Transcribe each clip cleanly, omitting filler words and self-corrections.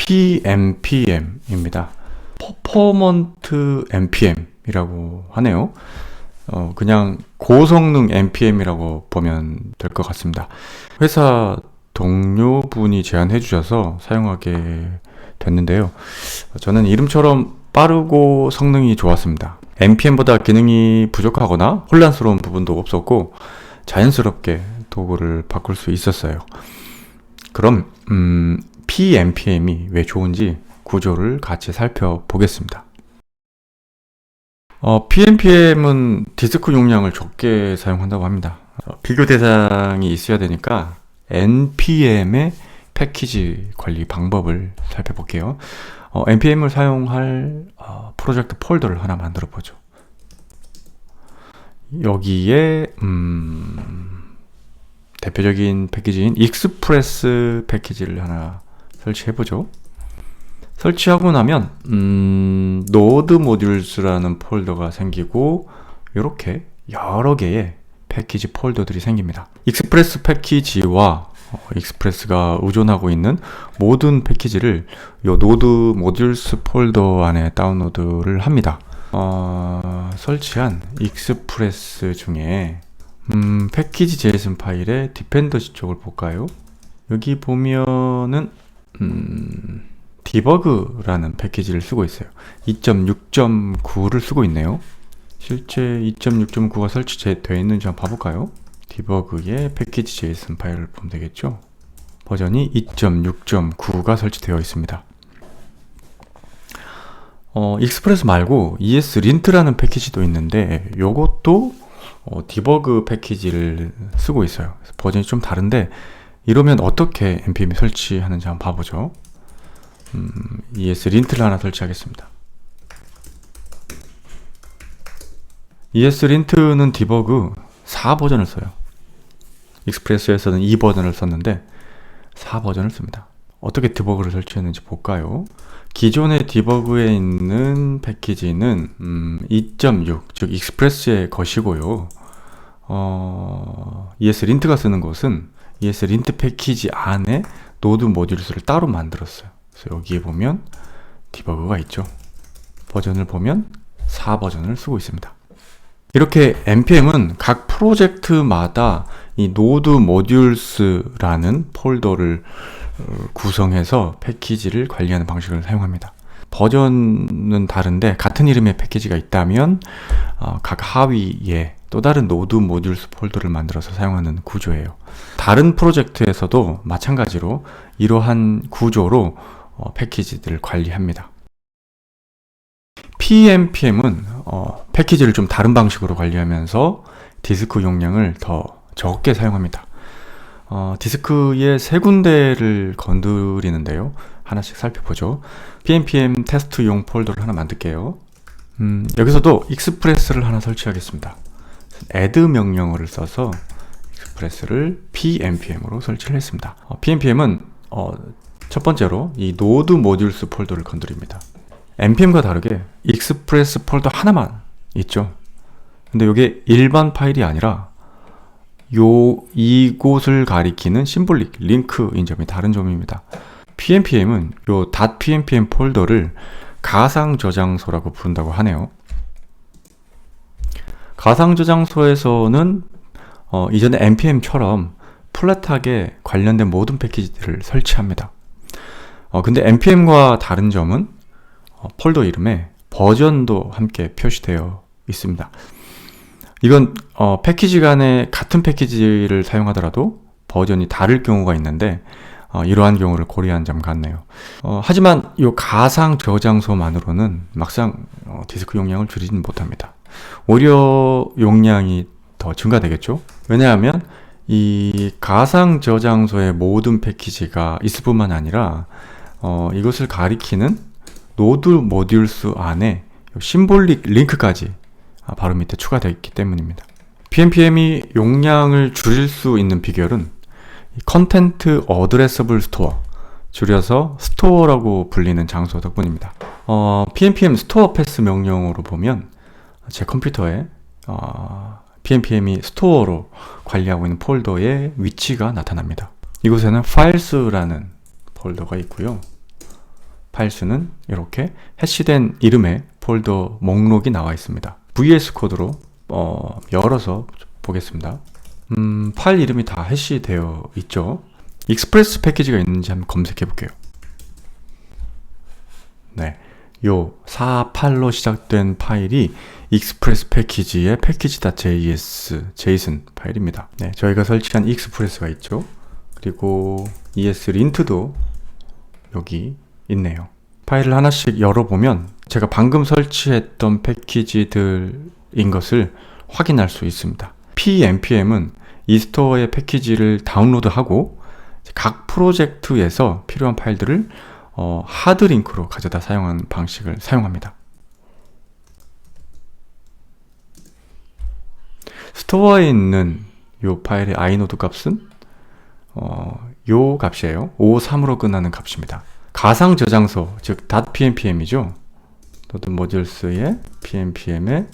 PNPM입니다. 퍼포먼트 NPM이라고 하네요. 그냥 고성능 NPM이라고 보면 될 것 같습니다. 회사 동료분이 제안해 주셔서 사용하게 됐는데요. 저는 이름처럼 빠르고 성능이 좋았습니다. NPM보다 기능이 부족하거나 혼란스러운 부분도 없었고 자연스럽게 도구를 바꿀 수 있었어요. 그럼 PNPM이 왜 좋은지 구조를 같이 살펴보겠습니다. PNPM은 디스크 용량을 적게 사용한다고 합니다. 비교 대상이 있어야 되니까 NPM의 패키지 관리 방법을 살펴볼게요. NPM을 사용할 프로젝트 폴더를 하나 만들어 보죠. 여기에 대표적인 패키지인 익스프레스 패키지를 하나 설치해 보죠. 설치하고 나면 노드 모듈스라는 폴더가 생기고 이렇게 여러 개의 패키지 폴더들이 생깁니다. 익스프레스 패키지와 익스프레스가 의존하고 있는 모든 패키지를 이 노드 모듈스 폴더 안에 다운로드를 합니다. 설치한 익스프레스 중에 패키지 JSON 파일의 디펜던시 쪽을 볼까요? 여기 보면은 디버그라는 패키지를 쓰고 있어요. 2.6.9를 쓰고 있네요. 실제 2.6.9가 설치되어 있는지 한번 봐볼까요? 디버그의 패키지 JSON 파일을 보면 되겠죠. 버전이 2.6.9가 설치되어 있습니다. 익스프레스 말고 ESLint라는 패키지도 있는데 이것도 디버그 패키지를 쓰고 있어요. 버전이 좀 다른데 이러면 어떻게 npm에 설치하는지 한번 봐보죠. ESLint를 하나 설치하겠습니다. ESLint는 디버그 4버전을 써요. 익스프레스에서는 2버전을 썼는데 4버전을 씁니다. 어떻게 디버그를 설치했는지 볼까요? 기존의 디버그에 있는 패키지는 2.6, 즉 익스프레스의 것이고요. ESLint가 쓰는 것은 ESLint 패키지 안에 노드 모듈스를 따로 만들었어요. 그래서 여기에 보면 디버그가 있죠. 버전을 보면 4버전을 쓰고 있습니다. 이렇게 npm은 각 프로젝트마다 이 노드 모듈스라는 폴더를 구성해서 패키지를 관리하는 방식을 사용합니다. 버전은 다른데 같은 이름의 패키지가 있다면 각 하위에 또 다른 노드 모듈스 폴더를 만들어서 사용하는 구조예요. 다른 프로젝트에서도 마찬가지로 이러한 구조로 패키지들을 관리합니다. PNPM은 패키지를 좀 다른 방식으로 관리하면서 디스크 용량을 더 적게 사용합니다. 디스크의 세 군데를 건드리는데요. 하나씩 살펴보죠. PNPM 테스트용 폴더를 하나 만들게요. 여기서도 익스프레스를 하나 설치하겠습니다. add 명령어를 써서 익스프레스를 PNPM으로 설치를 했습니다. PNPM은 첫 번째로 이 노드 모듈스 폴더를 건드립니다. npm과 다르게 익스프레스 폴더 하나만 있죠. 근데 이게 일반 파일이 아니라 이곳을 가리키는 심볼릭 링크인 점이 다른 점입니다. PNPM은 요 .pnpm 폴더를 가상 저장소라고 부른다고 하네요. 가상 저장소에서는 이전에 npm처럼 플랫하게 관련된 모든 패키지들을 설치합니다. 근데 npm과 다른 점은 폴더 이름에 버전도 함께 표시되어 있습니다. 이건 패키지 간에 같은 패키지를 사용하더라도 버전이 다를 경우가 있는데 이러한 경우를 고려한 점 같네요. 하지만 이 가상 저장소만으로는 막상 디스크 용량을 줄이진 못합니다. 오히려 용량이 더 증가되겠죠. 왜냐하면 이 가상 저장소의 모든 패키지가 있을 뿐만 아니라 이것을 가리키는 노드 모듈스 안에 심볼릭 링크까지 바로 밑에 추가되어 있기 때문입니다. PNPM이 용량을 줄일 수 있는 비결은 컨텐트 어드레서블 스토어, 줄여서 스토어라고 불리는 장소 덕분입니다. PNPM 스토어 패스 명령어로 보면 제 컴퓨터에 PNPM이 스토어로 관리하고 있는 폴더의 위치가 나타납니다. 이곳에는 files라는 폴더가 있고요. 파일 수는 이렇게 해시된 이름의 폴더 목록이 나와 있습니다. VS 코드로 열어서 보겠습니다. 파일 이름이 다 해시되어 있죠. 익스프레스 패키지가 있는지 한번 검색해 볼게요. 네, 요 48로 시작된 파일이 익스프레스 패키지의 package.js 제이슨 파일입니다. 네, 저희가 설치한 익스프레스가 있죠. 그리고 ESLint도 여기 있네요. 파일을 하나씩 열어보면 제가 방금 설치했던 패키지들인 것을 확인할 수 있습니다. pnpm은 이 스토어의 패키지를 다운로드하고 각 프로젝트에서 필요한 파일들을 하드링크로 가져다 사용하는 방식을 사용합니다. 스토어에 있는 이 파일의 inode 값은 요 값이에요. 53으로 끝나는 값입니다. 가상 저장소, 즉 .pnpm이죠. 노드 모듈스의 pnpm의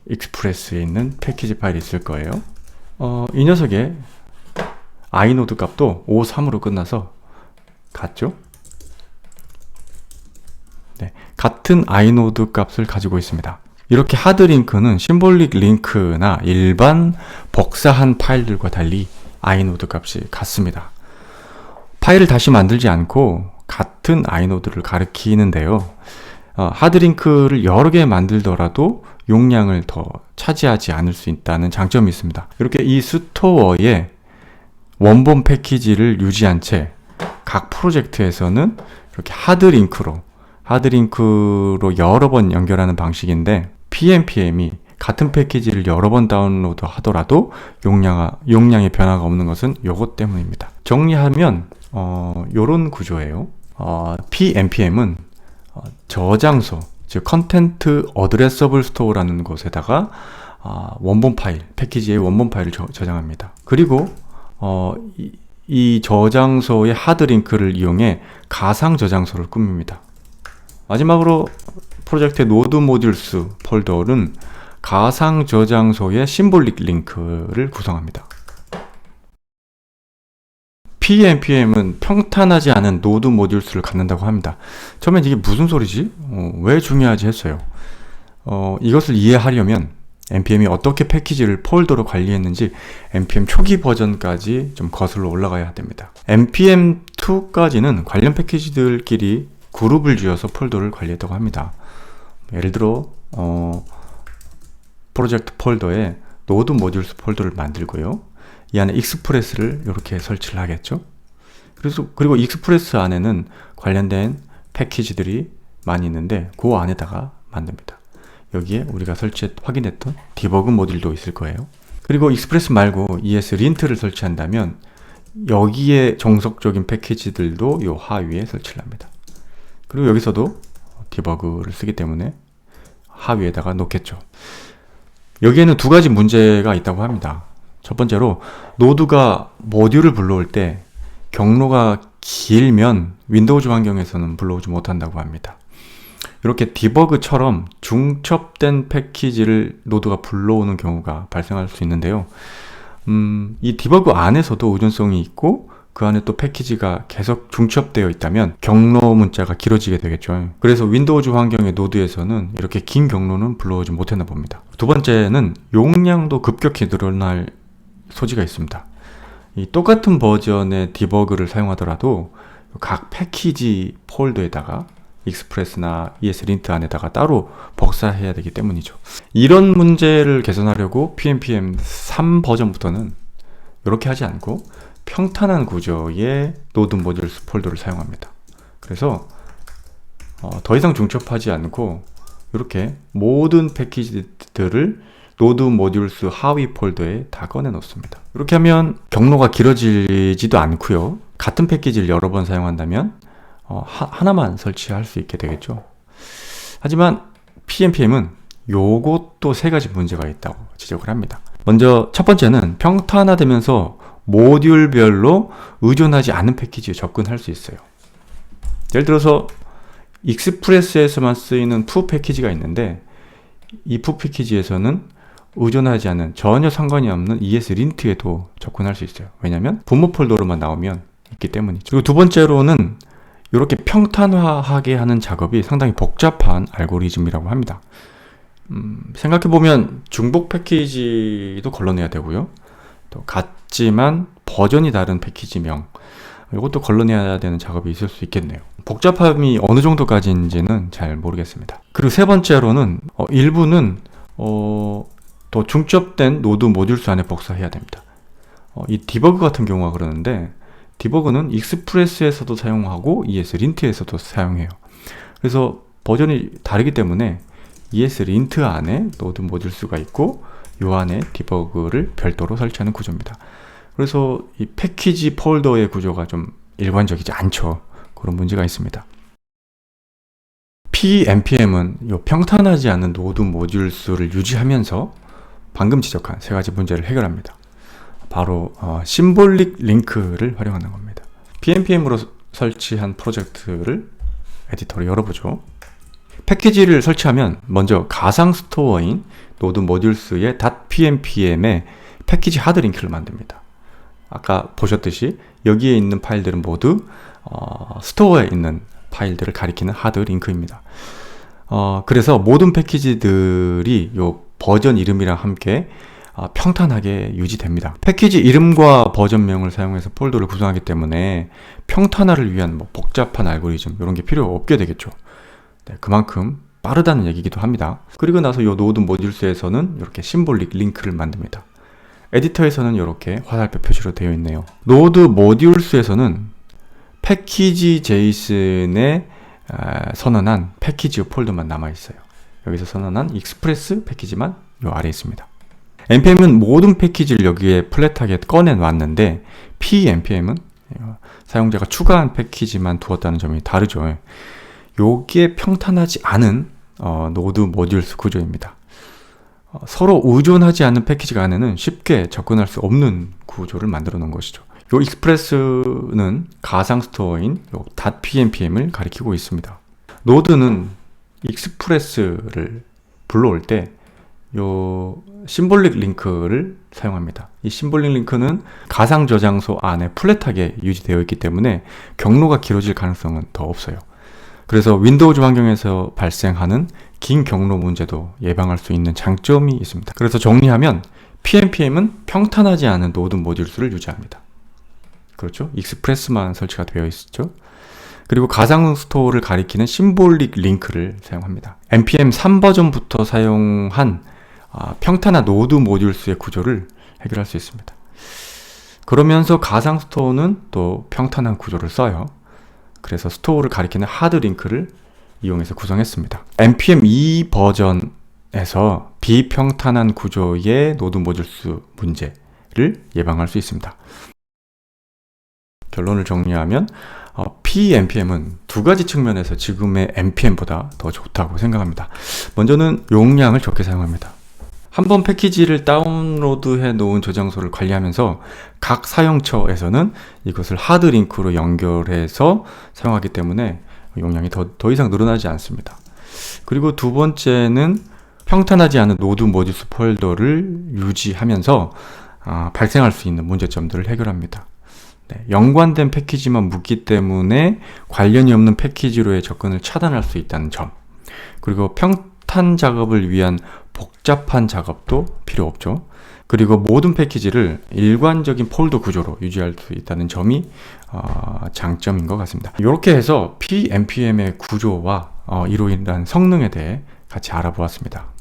익스프레스에 있는 패키지 파일이 있을 거예요. 이 녀석의 inode 값도 53으로 끝나서 같죠? 네, 같은 inode 값을 가지고 있습니다. 이렇게 하드링크는 심볼릭 링크나 일반 복사한 파일들과 달리 inode 값이 같습니다. 파일을 다시 만들지 않고 같은 inode를 가리키는데요. 하드링크를 여러 개 만들더라도 용량을 더 차지하지 않을 수 있다는 장점이 있습니다. 이렇게 이 스토어에 원본 패키지를 유지한 채 각 프로젝트에서는 이렇게 하드링크로 여러 번 연결하는 방식인데, pnpm이 같은 패키지를 여러 번 다운로드 하더라도 용량의 변화가 없는 것은 요것 때문입니다. 정리하면 요런 구조예요. pnpm은 저장소, 즉 컨텐트 어드레서블 스토어라는 곳에다가 원본 파일, 패키지의 원본 파일을 저장합니다. 그리고 이 저장소의 하드링크를 이용해 가상 저장소를 꾸밉니다. 마지막으로 프로젝트의 노드 모듈스 폴더는 가상 저장소의 심볼릭 링크를 구성합니다. pnpm은 평탄하지 않은 노드 모듈스를 갖는다고 합니다. 처음엔 이게 무슨 소리지? 왜 중요하지 했어요. 이것을 이해하려면 npm이 어떻게 패키지를 폴더로 관리했는지 npm 초기 버전까지 좀 거슬러 올라가야 됩니다. npm2까지는 관련 패키지들끼리 그룹을 지어서 폴더를 관리했다고 합니다. 예를 들어 프로젝트 폴더에 노드 모듈스 폴더를 만들고요. 이 안에 익스프레스를 이렇게 설치를 하겠죠. 그리고 익스프레스 안에는 관련된 패키지들이 많이 있는데 그 안에다가 만듭니다. 여기에 우리가 확인했던 디버그 모듈도 있을 거예요. 그리고 익스프레스 말고 ESLint를 설치한다면 여기에 정석적인 패키지들도 이 하위에 설치를 합니다. 그리고 여기서도 디버그를 쓰기 때문에 하위에다가 놓겠죠. 여기에는 두 가지 문제가 있다고 합니다. 첫 번째로 노드가 모듈을 불러올 때 경로가 길면 윈도우즈 환경에서는 불러오지 못한다고 합니다. 이렇게 디버그처럼 중첩된 패키지를 노드가 불러오는 경우가 발생할 수 있는데요. 이 디버그 안에서도 의존성이 있고 그 안에 또 패키지가 계속 중첩되어 있다면 경로 문자가 길어지게 되겠죠. 그래서 윈도우즈 환경의 노드에서는 이렇게 긴 경로는 불러오지 못했나 봅니다. 두 번째는 용량도 급격히 늘어날 소지가 있습니다. 이 똑같은 버전의 디버그를 사용하더라도 각 패키지 폴더에다가 익스프레스나 ESLint 안에다가 따로 복사해야 되기 때문이죠. 이런 문제를 개선하려고 pnpm 3 버전부터는 이렇게 하지 않고 평탄한 구조의 노드 모듈스 폴더를 사용합니다. 그래서 더 이상 중첩하지 않고 이렇게 모든 패키지들을 노드 모듈스 하위 폴더에 다 꺼내 놓습니다. 이렇게 하면 경로가 길어지지도 않고요. 같은 패키지를 여러 번 사용한다면 하나만 설치할 수 있게 되겠죠. 하지만 pnpm은 요것도 세 가지 문제가 있다고 지적을 합니다. 먼저 첫 번째는 평탄화되면서 모듈별로 의존하지 않은 패키지에 접근할 수 있어요. 예를 들어서 익스프레스에서만 쓰이는 푸 패키지가 있는데 이 푸 패키지에서는 의존하지 않는 전혀 상관이 없는 ESLint에도 접근할 수 있어요. 왜냐하면 부모 폴더로만 나오면 있기 때문이죠. 그리고 두 번째로는 이렇게 평탄화하게 하는 작업이 상당히 복잡한 알고리즘이라고 합니다. 생각해보면 중복 패키지도 걸러내야 되고요. 또 같지만 버전이 다른 패키지명, 이것도 걸러내야 되는 작업이 있을 수 있겠네요. 복잡함이 어느 정도까지인지는 잘 모르겠습니다. 그리고 세 번째로는 일부는 더 중첩된 노드 모듈수 안에 복사해야 됩니다. 이 디버그 같은 경우가 그러는데, 디버그는 익스프레스에서도 사용하고 ESLint에서도 사용해요. 그래서 버전이 다르기 때문에 ESLint 안에 노드 모듈수가 있고 요 안에 디버그를 별도로 설치하는 구조입니다. 그래서 이 패키지 폴더의 구조가 좀 일관적이지 않죠. 그런 문제가 있습니다. PNPM은 요 평탄하지 않은 노드 모듈수를 유지하면서 방금 지적한 세 가지 문제를 해결합니다. 바로 심볼릭 링크를 활용하는 겁니다. PNPM으로 설치한 프로젝트를 에디터로 열어보죠. 패키지를 설치하면 먼저 가상 스토어인 노드 모듈스의 .pnpm에 패키지 하드 링크를 만듭니다. 아까 보셨듯이 여기에 있는 파일들은 모두 스토어에 있는 파일들을 가리키는 하드 링크입니다. 그래서 모든 패키지들이 요 버전 이름이랑 함께 평탄하게 유지됩니다. 패키지 이름과 버전명을 사용해서 폴더를 구성하기 때문에 평탄화를 위한 복잡한 알고리즘 이런 게 필요 없게 되겠죠. 네, 그만큼 빠르다는 얘기기도 합니다. 그리고 나서 이 노드 모듈스에서는 이렇게 심볼릭 링크를 만듭니다. 에디터에서는 이렇게 화살표 표시로 되어 있네요. 노드 모듈스에서는 패키지 제이슨에 선언한 패키지 폴더만 남아있어요. 여기서 선언한 익스프레스 패키지만 이 아래에 있습니다. npm은 모든 패키지를 여기에 플랫하게 꺼내 놨는데 PNPM은 사용자가 추가한 패키지만 두었다는 점이 다르죠. 요게 평탄하지 않은 노드 모듈스 구조입니다. 서로 의존하지 않는 패키지가 안에는 쉽게 접근할 수 없는 구조를 만들어 놓은 것이죠. 요 익스프레스는 가상 스토어인 요 .pnpm을 가리키고 있습니다. 노드는 익스프레스를 불러올 때 요 심볼릭 링크를 사용합니다. 이 심볼릭 링크는 가상 저장소 안에 플랫하게 유지되어 있기 때문에 경로가 길어질 가능성은 더 없어요. 그래서 윈도우즈 환경에서 발생하는 긴 경로 문제도 예방할 수 있는 장점이 있습니다. 그래서 정리하면 PNPM은 평탄하지 않은 노드 모듈수를 유지합니다. 그렇죠? 익스프레스만 설치가 되어 있죠. 그리고 가상 스토어를 가리키는 심볼릭 링크를 사용합니다. npm 3버전부터 사용한 평탄한 노드 모듈수의 구조를 해결할 수 있습니다. 그러면서 가상 스토어는 또 평탄한 구조를 써요. 그래서 스토어를 가리키는 하드 링크를 이용해서 구성했습니다. npm 2 버전에서 비평탄한 구조의 노드 모듈수 문제를 예방할 수 있습니다. 결론을 정리하면 PNPM은 두 가지 측면에서 지금의 npm보다 더 좋다고 생각합니다. 먼저는 용량을 적게 사용합니다. 한번 패키지를 다운로드해 놓은 저장소를 관리하면서 각 사용처에서는 이것을 하드 링크로 연결해서 사용하기 때문에 용량이 더 이상 늘어나지 않습니다. 그리고 두 번째는 평탄하지 않은 노드 모듈스 폴더를 유지하면서 발생할 수 있는 문제점들을 해결합니다. 네, 연관된 패키지만 묻기 때문에 관련이 없는 패키지로의 접근을 차단할 수 있다는 점, 그리고 평탄 작업을 위한 복잡한 작업도 필요 없죠. 그리고 모든 패키지를 일관적인 폴더 구조로 유지할 수 있다는 점이 장점인 것 같습니다. 이렇게 해서 PNPM의 구조와 이로 인한 성능에 대해 같이 알아보았습니다.